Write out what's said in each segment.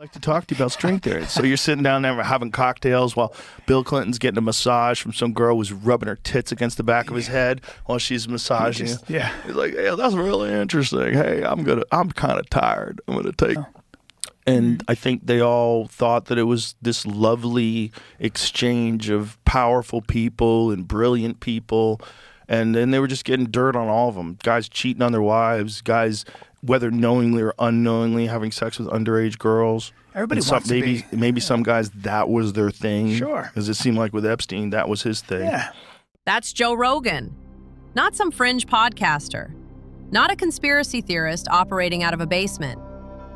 Like to talk to you about string theory. So you're sitting down there having cocktails while Bill Clinton's getting a massage from some girl who's rubbing her tits against the back of his head while she's massaging you. Yeah. He's like, hey, that's really interesting. Hey, I'm kind of tired. I'm gonna take. And I think they all thought that it was this lovely exchange of powerful people and brilliant people. And then they were just getting dirt on all of them. Guys cheating on their wives, guys, whether knowingly or unknowingly, having sex with underage girls. Everybody wants to be. Maybe some guys, that was their thing. Sure. Because it seemed like with Epstein, that was his thing. Yeah. That's Joe Rogan. Not some fringe podcaster. Not a conspiracy theorist operating out of a basement.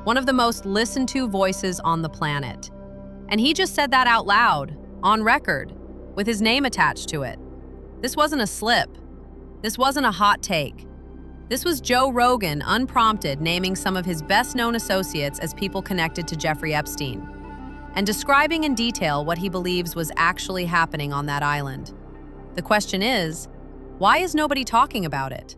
One of the most listened to voices on the planet. And he just said that out loud, on record, with his name attached to it. This wasn't a slip. This wasn't a hot take. This was Joe Rogan, unprompted, naming some of his best-known associates as people connected to Jeffrey Epstein, and describing in detail what he believes was actually happening on that island. The question is, why is nobody talking about it?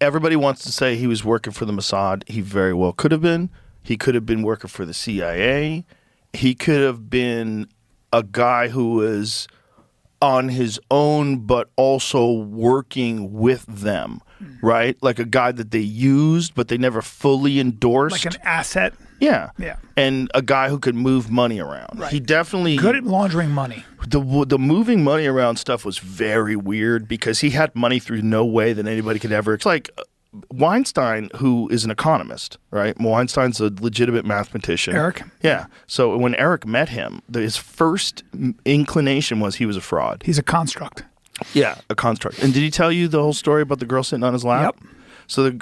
Everybody wants to say he was working for the Mossad. He very well could have been. He could have been working for the CIA. He could have been a guy who was on his own, but also working with them, right? Like a guy that they used, but they never fully endorsed. Like an asset. Yeah. Yeah. And a guy who could move money around. Right. He definitely... Good at laundering money. The moving money around stuff was very weird because he had money through no way that anybody could ever... It's like Weinstein, who is an economist, right? Weinstein's a legitimate mathematician. Eric? Yeah. So when Eric met him, his first inclination was he was a fraud. He's a construct. Yeah, a construct. And did he tell you the whole story about the girl sitting on his lap? Yep. So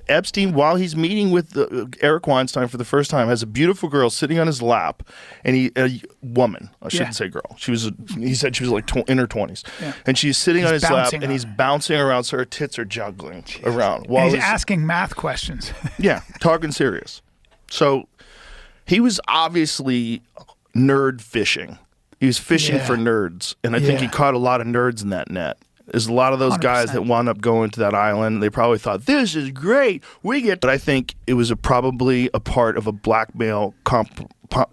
Epstein, while he's meeting with Eric Weinstein for the first time, has a beautiful girl sitting on his lap, and a woman, I shouldn't say girl. He said she was like in her 20s, and she's sitting on his lap, and he's bouncing around, so her tits are juggling around. While he's asking math questions. Yeah, talking serious. So he was obviously nerd fishing. He was fishing for nerds, and I think he caught a lot of nerds in that net. There's a lot of those 100%. Guys that wound up going to that island. They probably thought, this is great. But I think it was probably a part of a blackmail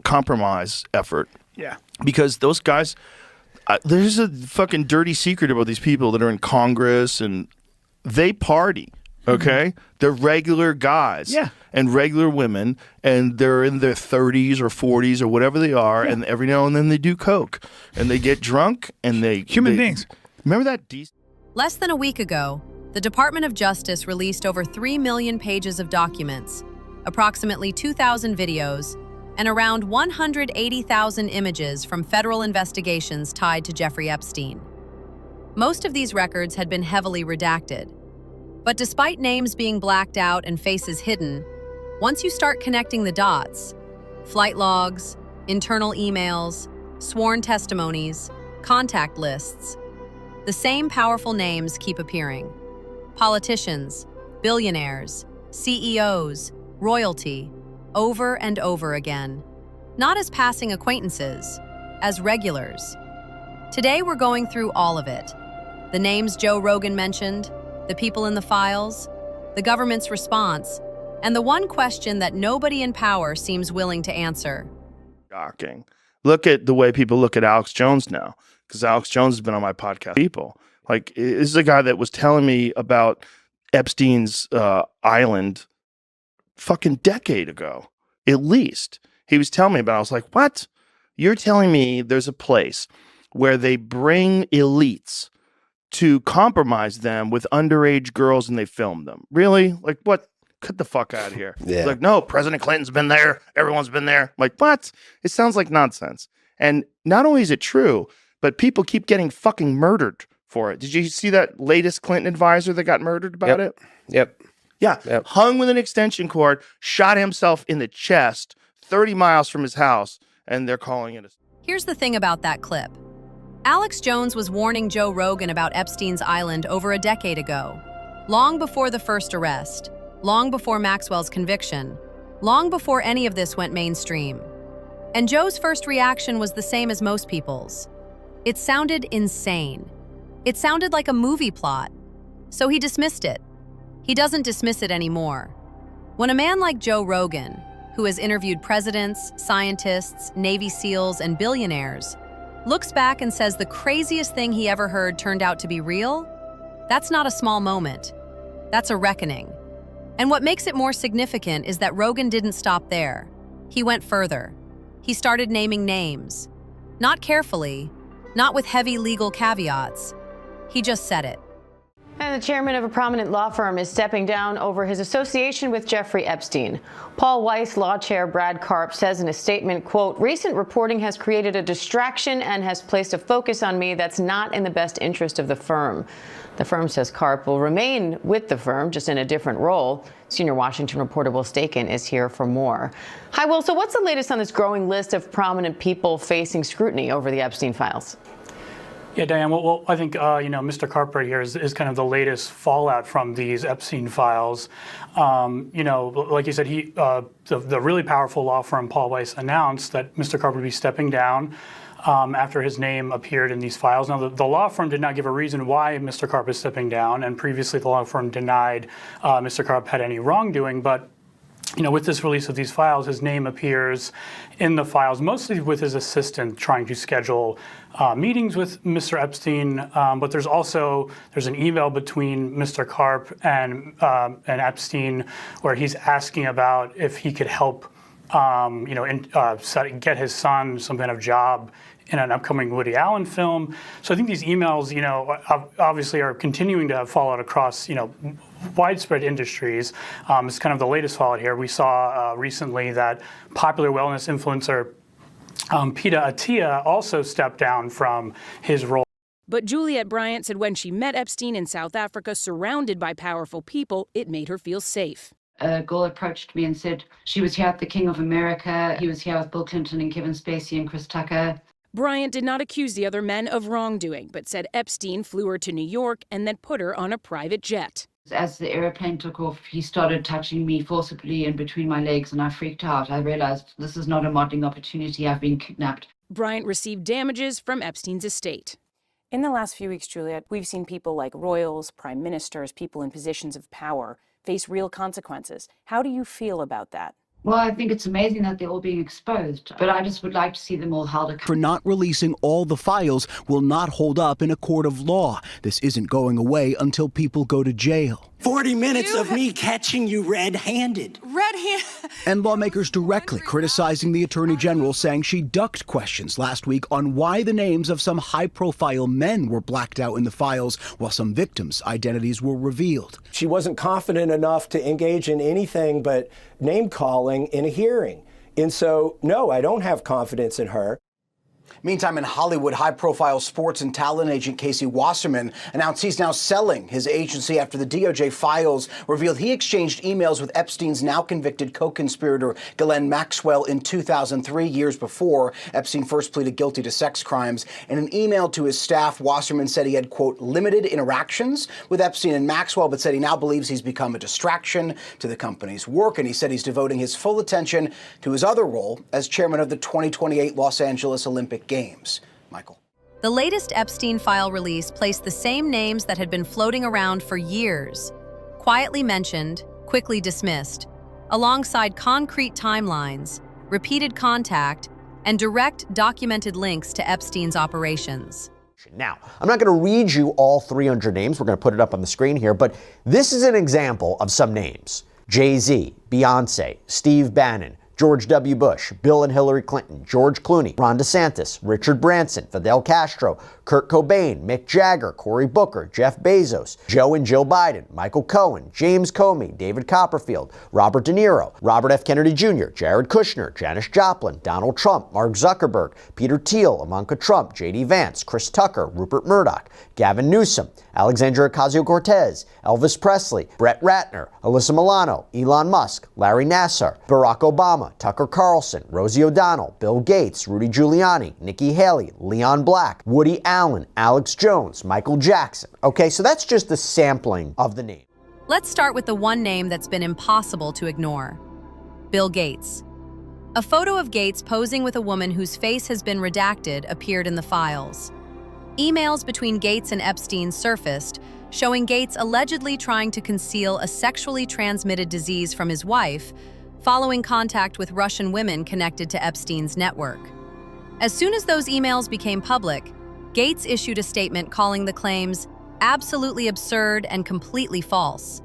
compromise effort. Yeah. Because those guys, there's a fucking dirty secret about these people that are in Congress, and they party, okay? They're regular guys and regular women, and they're in their 30s or 40s or whatever they are, and every now and then they do coke. And they get drunk, and they... Human beings. Remember that? Less than a week ago, the Department of Justice released over 3 million pages of documents, approximately 2,000 videos, and around 180,000 images from federal investigations tied to Jeffrey Epstein. Most of these records had been heavily redacted. But despite names being blacked out and faces hidden, once you start connecting the dots, flight logs, internal emails, sworn testimonies, contact lists, the same powerful names keep appearing. Politicians, billionaires, CEOs, royalty, over and over again. Not as passing acquaintances, as regulars. Today we're going through all of it. The names Joe Rogan mentioned, the people in the files, the government's response, and the one question that nobody in power seems willing to answer. Shocking. Look at the way people look at Alex Jones now. Because Alex Jones has been on my podcast. This is a guy that was telling me about Epstein's island fucking decade ago, at least. He was telling me about it. I was like, what? You're telling me there's a place where they bring elites to compromise them with underage girls and they film them? Really? Like, what? Get the fuck out of here. Yeah. Like, no, President Clinton's been there. Everyone's been there. Like, what? It sounds like nonsense. And not only is it true, but people keep getting fucking murdered for it. Did you see that latest Clinton advisor that got murdered about it? Yep. Yeah. Yep. Hung with an extension cord, shot himself in the chest 30 miles from his house, and they're calling it a... Here's the thing about that clip. Alex Jones was warning Joe Rogan about Epstein's island over a decade ago. Long before the first arrest, long before Maxwell's conviction, long before any of this went mainstream. And Joe's first reaction was the same as most people's. It sounded insane. It sounded like a movie plot. So he dismissed it. He doesn't dismiss it anymore. When a man like Joe Rogan, who has interviewed presidents, scientists, Navy SEALs, and billionaires, looks back and says the craziest thing he ever heard turned out to be real? That's not a small moment. That's a reckoning. And what makes it more significant is that Rogan didn't stop there. He went further. He started naming names. Not carefully, not with heavy legal caveats. He just said it. And the chairman of a prominent law firm is stepping down over his association with Jeffrey Epstein. Paul Weiss law chair Brad Karp says in a statement, quote, "Recent reporting has created a distraction and has placed a focus on me that's not in the best interest of the firm." The firm says Karp will remain with the firm, just in a different role. Senior Washington reporter Will Staken is here for more. Hi, Will. So what's the latest on this growing list of prominent people facing scrutiny over the Epstein files? Yeah, Diane, well I think, Mr. Karp right here is kind of the latest fallout from these Epstein files. Like you said, the really powerful law firm Paul Weiss announced that Mr. Karp would be stepping down after his name appeared in these files. Now, the law firm did not give a reason why Mr. Karp is stepping down, and previously the law firm denied Mr. Karp had any wrongdoing, but with this release of these files, his name appears in the files, mostly with his assistant trying to schedule meetings with Mr. Epstein. But there's an email between Mr. Karp and Epstein where he's asking about if he could help, get his son some kind of job in an upcoming Woody Allen film. So I think these emails, obviously are continuing to have fallout across, widespread industries. It's kind of the latest fallout here. We saw recently that popular wellness influencer TriniTEA also stepped down from his role. But Juliette Bryant said when she met Epstein in South Africa, surrounded by powerful people, it made her feel safe. A girl approached me and said she was here at the King of America. He was here with Bill Clinton and Kevin Spacey and Chris Tucker. Bryant did not accuse the other men of wrongdoing, but said Epstein flew her to New York and then put her on a private jet. As the airplane took off, he started touching me forcibly in between my legs, and I freaked out. I realized this is not a modeling opportunity. I've been kidnapped. Bryant received damages from Epstein's estate. In the last few weeks, Juliette, we've seen people like royals, prime ministers, people in positions of power face real consequences. How do you feel about that? Well, I think it's amazing that they're all being exposed, but I just would like to see them all held accountable. For not releasing all the files will not hold up in a court of law. This isn't going away until people go to jail. 40 minutes of me catching you red-handed. And lawmakers directly criticizing the Attorney General, saying she ducked questions last week on why the names of some high-profile men were blacked out in the files while some victims' identities were revealed. She wasn't confident enough to engage in anything but name-calling in a hearing. And so, no, I don't have confidence in her. Meantime, in Hollywood, high-profile sports and talent agent Casey Wasserman announced he's now selling his agency after the DOJ files revealed he exchanged emails with Epstein's now-convicted co-conspirator Ghislaine Maxwell in 2003, years before Epstein first pleaded guilty to sex crimes. In an email to his staff, Wasserman said he had, quote, limited interactions with Epstein and Maxwell, but said he now believes he's become a distraction to the company's work. And he said he's devoting his full attention to his other role as chairman of the 2028 Los Angeles Olympic Games. Michael. The latest Epstein file release placed the same names that had been floating around for years, quietly mentioned, quickly dismissed, alongside concrete timelines, repeated contact, and direct documented links to Epstein's operations. Now, I'm not going to read you all 300 names. We're going to put it up on the screen here, but this is an example of some names. Jay-Z, Beyonce, Steve Bannon, George W. Bush, Bill and Hillary Clinton, George Clooney, Ron DeSantis, Richard Branson, Fidel Castro, Kurt Cobain, Mick Jagger, Cory Booker, Jeff Bezos, Joe and Jill Biden, Michael Cohen, James Comey, David Copperfield, Robert De Niro, Robert F. Kennedy Jr., Jared Kushner, Janis Joplin, Donald Trump, Mark Zuckerberg, Peter Thiel, Ivanka Trump, J.D. Vance, Chris Tucker, Rupert Murdoch, Gavin Newsom, Alexandria Ocasio-Cortez, Elvis Presley, Brett Ratner, Alyssa Milano, Elon Musk, Larry Nassar, Barack Obama, Tucker Carlson, Rosie O'Donnell, Bill Gates, Rudy Giuliani, Nikki Haley, Leon Black, Woody Allen, Alex Jones, Michael Jackson. Okay, so that's just the sampling of the name. Let's start with the one name that's been impossible to ignore: Bill Gates. A photo of Gates posing with a woman whose face has been redacted appeared in the files. Emails between Gates and Epstein surfaced, showing Gates allegedly trying to conceal a sexually transmitted disease from his wife following contact with Russian women connected to Epstein's network. As soon as those emails became public, Gates issued a statement calling the claims absolutely absurd and completely false.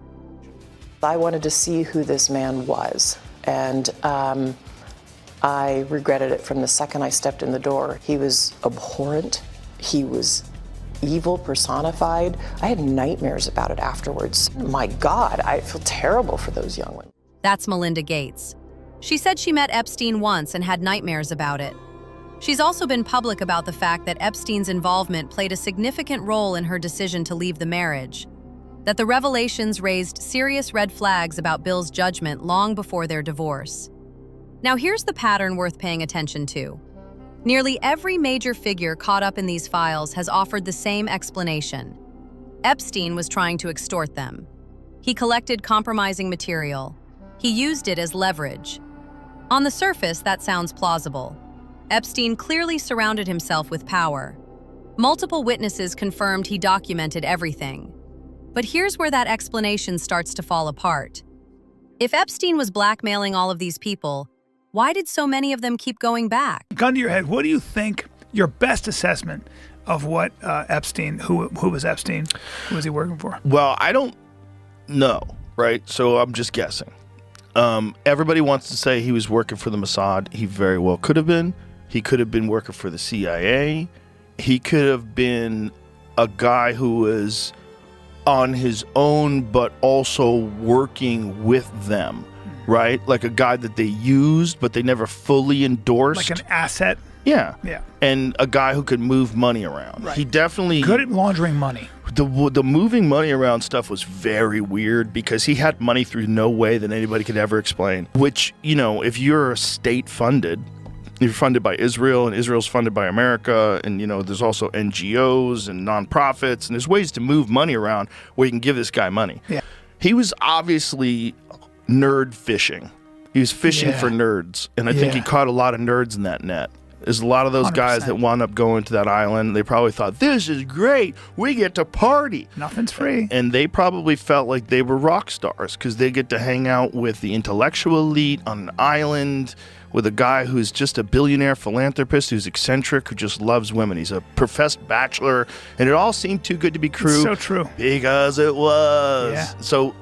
I wanted to see who this man was, and I regretted it from the second I stepped in the door. He was abhorrent. He was evil personified. I had nightmares about it afterwards. My God, I feel terrible for those young women. That's Melinda Gates. She said she met Epstein once and had nightmares about it. She's also been public about the fact that Epstein's involvement played a significant role in her decision to leave the marriage, that the revelations raised serious red flags about Bill's judgment long before their divorce. Now here's the pattern worth paying attention to. Nearly every major figure caught up in these files has offered the same explanation. Epstein was trying to extort them. He collected compromising material. He used it as leverage. On the surface, that sounds plausible. Epstein clearly surrounded himself with power. Multiple witnesses confirmed he documented everything. But here's where that explanation starts to fall apart. If Epstein was blackmailing all of these people, why did so many of them keep going back? Gun to your head, what do you think your best assessment of what Epstein, who was Epstein, who was he working for? Well, I don't know, right? So I'm just guessing. Everybody wants to say he was working for the Mossad. He very well could have been. He could have been working for the CIA. He could have been a guy who was on his own, but also working with them, right? Like a guy that they used, but they never fully endorsed. Like an asset? Yeah. Yeah. And a guy who could move money around. Right. He definitely... Good at laundering money. The moving money around stuff was very weird because he had money through no way that anybody could ever explain. Which, you know, if you're state funded, you're funded by Israel and Israel's funded by America, and, you know, there's also NGOs and nonprofits, and there's ways to move money around where you can give this guy money. Yeah. He was obviously nerd fishing. He was fishing for nerds, and I think he caught a lot of nerds in that net. There's a lot of those 100%. guys that wound up going to that island. They probably thought, this is great. We get to party. Nothing's free. And they probably felt like they were rock stars because they get to hang out with the intellectual elite on an island with a guy who's just a billionaire philanthropist who's eccentric, who just loves women. He's a professed bachelor, and it all seemed too good to be true. It's so true. Because it was. Yeah. So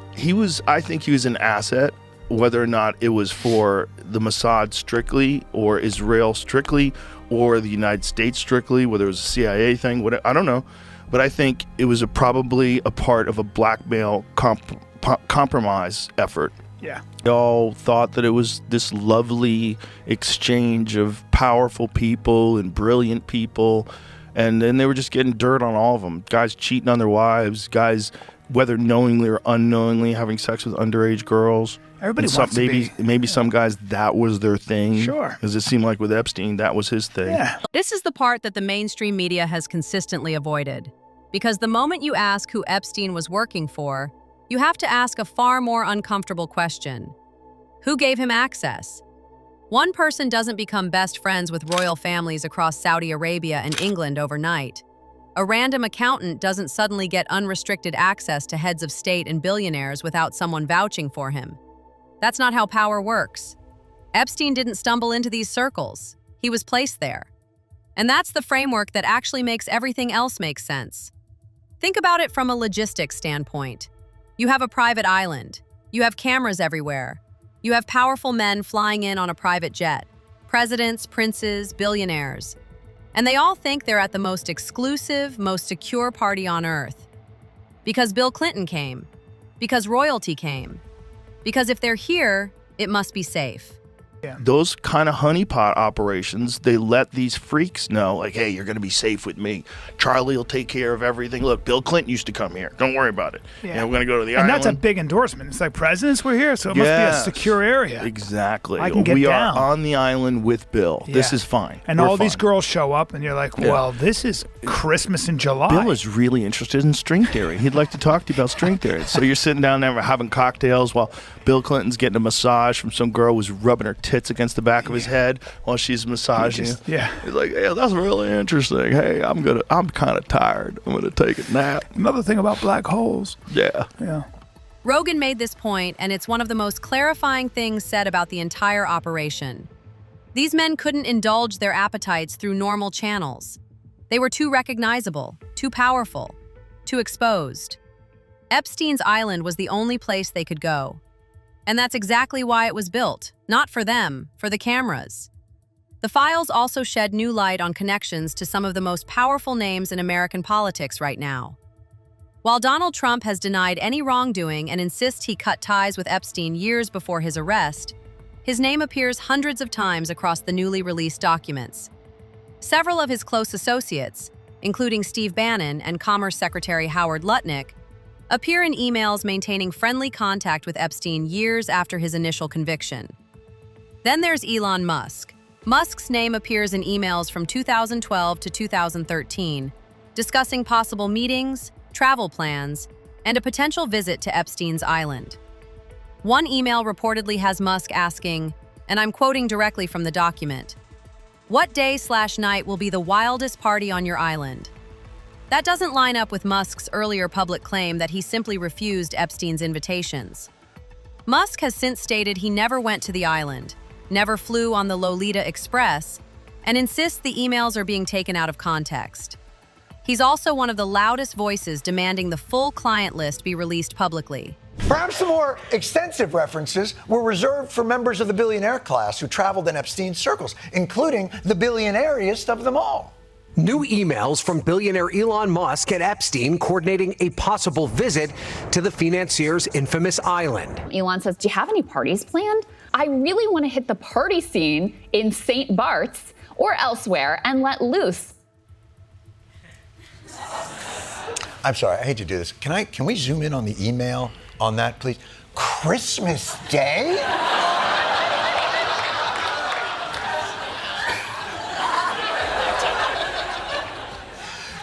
I think he was an asset. Whether or not it was for the Mossad strictly, or Israel strictly, or the United States strictly, whether it was a CIA thing, I don't know. But I think it was probably a part of a blackmail compromise effort. Yeah. They all thought that it was this lovely exchange of powerful people and brilliant people, and then they were just getting dirt on all of them. Guys cheating on their wives, guys, whether knowingly or unknowingly, having sex with underage girls. Everybody wants to be. Maybe some guys, that was their thing. Sure. Because it seemed like with Epstein, that was his thing. Yeah. This is the part that the mainstream media has consistently avoided. Because the moment you ask who Epstein was working for, you have to ask a far more uncomfortable question. Who gave him access? One person doesn't become best friends with royal families across Saudi Arabia and England overnight. A random accountant doesn't suddenly get unrestricted access to heads of state and billionaires without someone vouching for him. That's not how power works. Epstein didn't stumble into these circles. He was placed there. And that's the framework that actually makes everything else make sense. Think about it from a logistics standpoint. You have a private island. You have cameras everywhere. You have powerful men flying in on a private jet. Presidents, princes, billionaires. And they all think they're at the most exclusive, most secure party on earth. Because Bill Clinton came. Because royalty came. Because if they're here, it must be safe. Yeah. Those kind of honeypot operations, they let these freaks know, like, hey, you're going to be safe with me. Charlie will take care of everything. Look, Bill Clinton used to come here. Don't worry about it. Yeah. You know, we're going to go to the and island. that's a big endorsement. It's like, presidents were here, so it must be a secure area. Exactly. I can get we down. are on the island with Bill. Yeah. This is fine. And We're all these fine. girls show up, and you're like, well, this is Christmas in July. Bill is really interested in string theory. He'd like to talk to you about string theory. So you're sitting down there having cocktails while Bill Clinton's getting a massage from some girl who's rubbing her tits against the back of his head while she's massaging you. Yeah. He's like, yeah, that's really interesting. Hey, I'm kind of tired. I'm gonna take a nap. Another thing about black holes. Yeah. Yeah. Rogan made this point, and it's one of the most clarifying things said about the entire operation. These men couldn't indulge their appetites through normal channels. They were too recognizable, too powerful, too exposed. Epstein's Island was the only place they could go. And that's exactly why it was built, not for them, for the cameras. The files also shed new light on connections to some of the most powerful names in American politics right now. While Donald Trump has denied any wrongdoing and insists he cut ties with Epstein years before his arrest, his name appears hundreds of times across the newly released documents. Several of his close associates, including Steve Bannon and Commerce Secretary Howard Lutnick, appear in emails maintaining friendly contact with Epstein years after his initial conviction. Then there's Elon Musk. Musk's name appears in emails from 2012 to 2013, discussing possible meetings, travel plans, and a potential visit to Epstein's Island. One email reportedly has Musk asking, and I'm quoting directly from the document, "What day/night will be the wildest party on your island?" That doesn't line up with Musk's earlier public claim that he simply refused Epstein's invitations. Musk has since stated he never went to the island, never flew on the Lolita Express, and insists the emails are being taken out of context. He's also one of the loudest voices demanding the full client list be released publicly. Perhaps the more extensive references were reserved for members of the billionaire class who traveled in Epstein's circles, including the billionairiest of them all. New emails from billionaire Elon Musk and Epstein coordinating a possible visit to the financier's infamous island. Elon says, "Do you have any parties planned? I really want to hit the party scene in St. Bart's or elsewhere and let loose." I'm sorry, I hate to do this. Can we zoom in on the email on that, please? Christmas Day?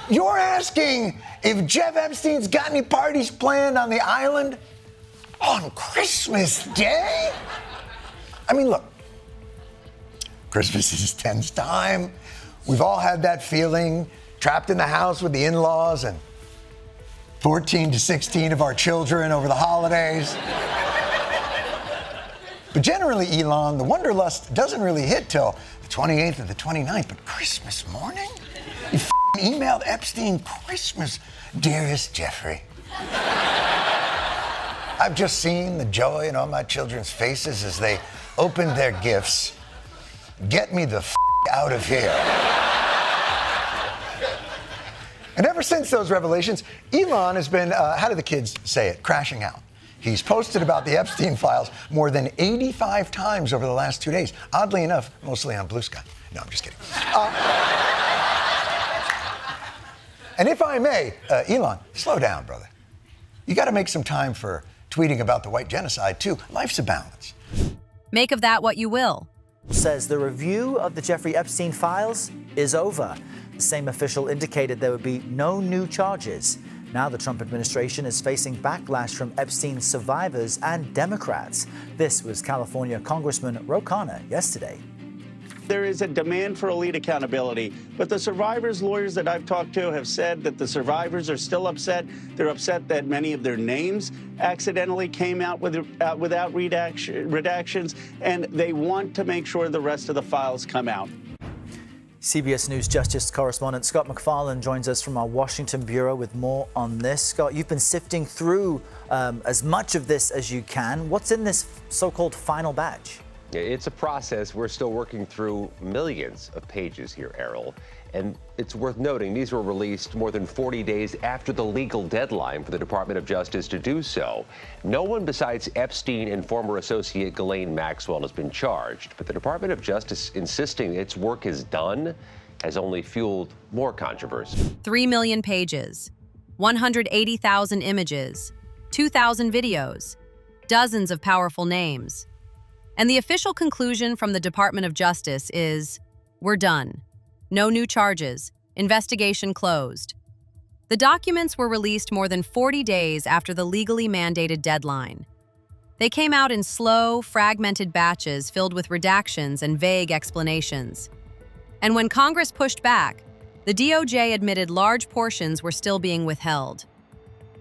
You're asking if Jeff Epstein's got any parties planned on the island on Christmas Day? I mean, look, Christmas is tense time. We've all had that feeling, trapped in the house with the in-laws and 14 to 16 of our children over the holidays. But generally, Elon, the wanderlust doesn't really hit till the 28th or the 29th, but Christmas morning? You emailed Epstein Christmas, dearest Jeffrey. I've just seen the joy in all my children's faces as they opened their gifts. Get me the out of here. And ever since those revelations, Elon has been, how do the kids say it, crashing out. He's posted about the Epstein files more than 85 times over the last 2 days. Oddly enough, mostly on Blue Sky. No, I'm just kidding. And if I may, Elon, slow down, brother. You got to make some time for tweeting about the white genocide, too. Life's a balance. Make of that what you will. Says the review of the Jeffrey Epstein files is over. The same official indicated there would be no new charges. Now the Trump administration is facing backlash from Epstein's survivors and Democrats. This was California Congressman Ro Khanna yesterday. There is a demand for elite accountability, but the survivors' lawyers that I've talked to have said that the survivors are still upset. They're upset that many of their names accidentally came out without redactions, and they want to make sure the rest of the files come out. CBS News Justice correspondent Scott MacFarlane joins us from our Washington bureau with more on this. Scott, you've been sifting through as much of this as you can. What's in this so-called final batch? It's a process. We're still working through millions of pages here, Errol. And it's worth noting these were released more than 40 days after the legal deadline for the Department of Justice to do so. No one besides Epstein and former associate Ghislaine Maxwell has been charged, but the Department of Justice insisting its work is done has only fueled more controversy. 3 million pages, 180,000 images, 2,000 videos, dozens of powerful names. And the official conclusion from the Department of Justice is, we're done. No new charges. Investigation closed. The documents were released more than 40 days after the legally mandated deadline. They came out in slow, fragmented batches filled with redactions and vague explanations. And when Congress pushed back, the DOJ admitted large portions were still being withheld.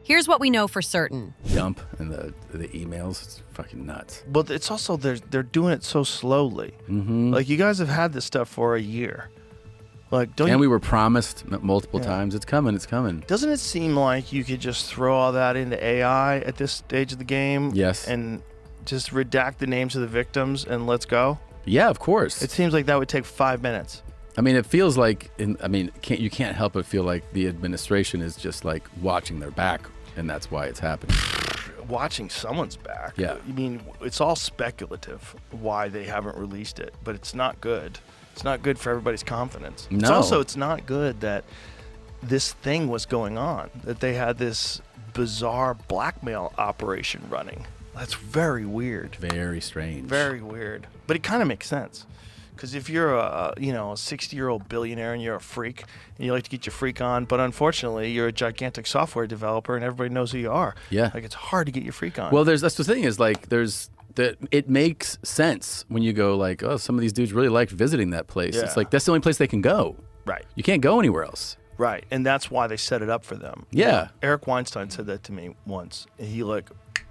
Here's what we know for certain. Dump and the emails, it's fucking nuts. But it's also they're doing it so slowly. Like, you guys have had this stuff for a year. Like, we were promised multiple times, it's coming, it's coming. Doesn't it seem like you could just throw all that into AI at this stage of the game? Yes. And just redact the names of the victims and let's go? Yeah, of course. It seems like that would take 5 minutes. I mean, it feels like, you can't help but feel like the administration is just like watching their back, and that's why it's happening. Watching someone's back. Yeah. I mean, it's all speculative why they haven't released it, but it's not good. It's not good for everybody's confidence. No. It's not good that this thing was going on, that they had this bizarre blackmail operation running. That's very weird. Very strange. Very weird. But it kind of makes sense. Because if you're a 60-year-old billionaire and you're a freak and you like to get your freak on, but unfortunately you're a gigantic software developer and everybody knows who you are. Yeah. Like, it's hard to get your freak on. Well, that's the thing is, like, it makes sense when you go like, oh, some of these dudes really liked visiting that place. Yeah. It's like, that's the only place they can go. Right. You can't go anywhere else. Right. And that's why they set it up for them. Yeah. Eric Weinstein said that to me once. And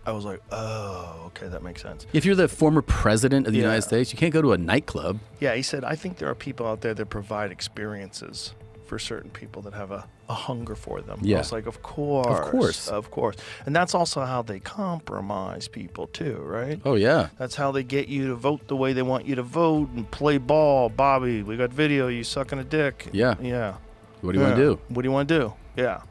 I was like, oh, okay, that makes sense. If you're the former president of the United States, you can't go to a nightclub. Yeah, he said, I think there are people out there that provide experiences for certain people that have a hunger for them. Yeah. I was like, of course. And that's also how they compromise people too, right? Oh, yeah. That's how they get you to vote the way they want you to vote and play ball. Bobby, we got video, you sucking a dick. Yeah. Yeah. What do you want to do? What do you want to do? Yeah.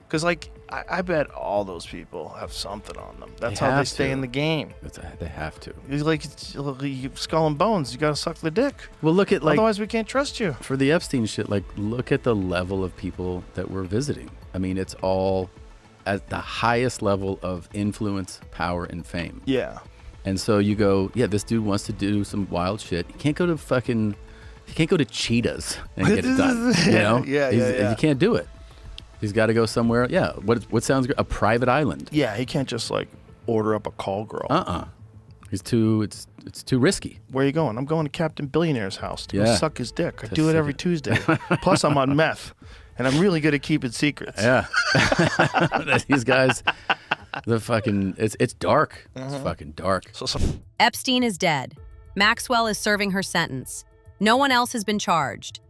Because, like, I bet all those people have something on them. That's how they stay in the game. They have to. It's like skull and bones. You got to suck the dick. Well, look at, like, otherwise we can't trust you. For the Epstein shit, like, look at the level of people that we're visiting. I mean, it's all at the highest level of influence, power, and fame. Yeah. And so you go, yeah, this dude wants to do some wild shit. He can't go to Cheetahs and get it done. You know? Yeah. You can't do it. He's got to go somewhere. Yeah. What sounds good? A private island. Yeah. He can't just like order up a call girl. It's too risky. Where are you going? I'm going to Captain Billionaire's house to go suck his dick. I To do it suck every it. Tuesday. Plus, I'm on meth, and I'm really good at keeping secrets. Yeah. These guys, it's dark. It's fucking dark. Epstein is dead. Maxwell is serving her sentence. No one else has been charged.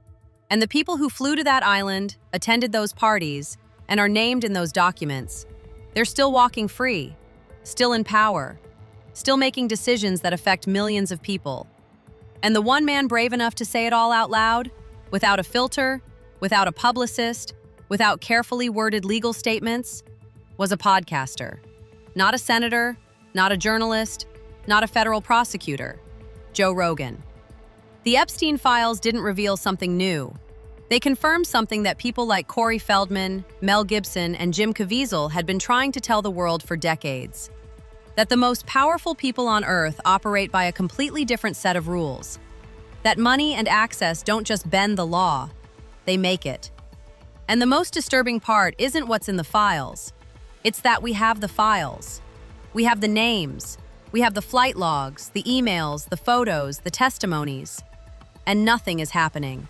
And the people who flew to that island, attended those parties, and are named in those documents, they're still walking free, still in power, still making decisions that affect millions of people. And the one man brave enough to say it all out loud, without a filter, without a publicist, without carefully worded legal statements, was a podcaster. Not a senator, not a journalist, not a federal prosecutor. Joe Rogan. The Epstein files didn't reveal something new. They confirmed something that people like Corey Feldman, Mel Gibson, and Jim Caviezel had been trying to tell the world for decades. That the most powerful people on Earth operate by a completely different set of rules. That money and access don't just bend the law, they make it. And the most disturbing part isn't what's in the files. It's that we have the files. We have the names. We have the flight logs, the emails, the photos, the testimonies. And nothing is happening.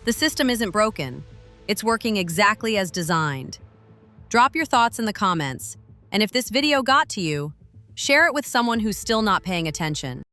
The system isn't broken. It's working exactly as designed. Drop your thoughts in the comments, and if this video got to you, share it with someone who's still not paying attention.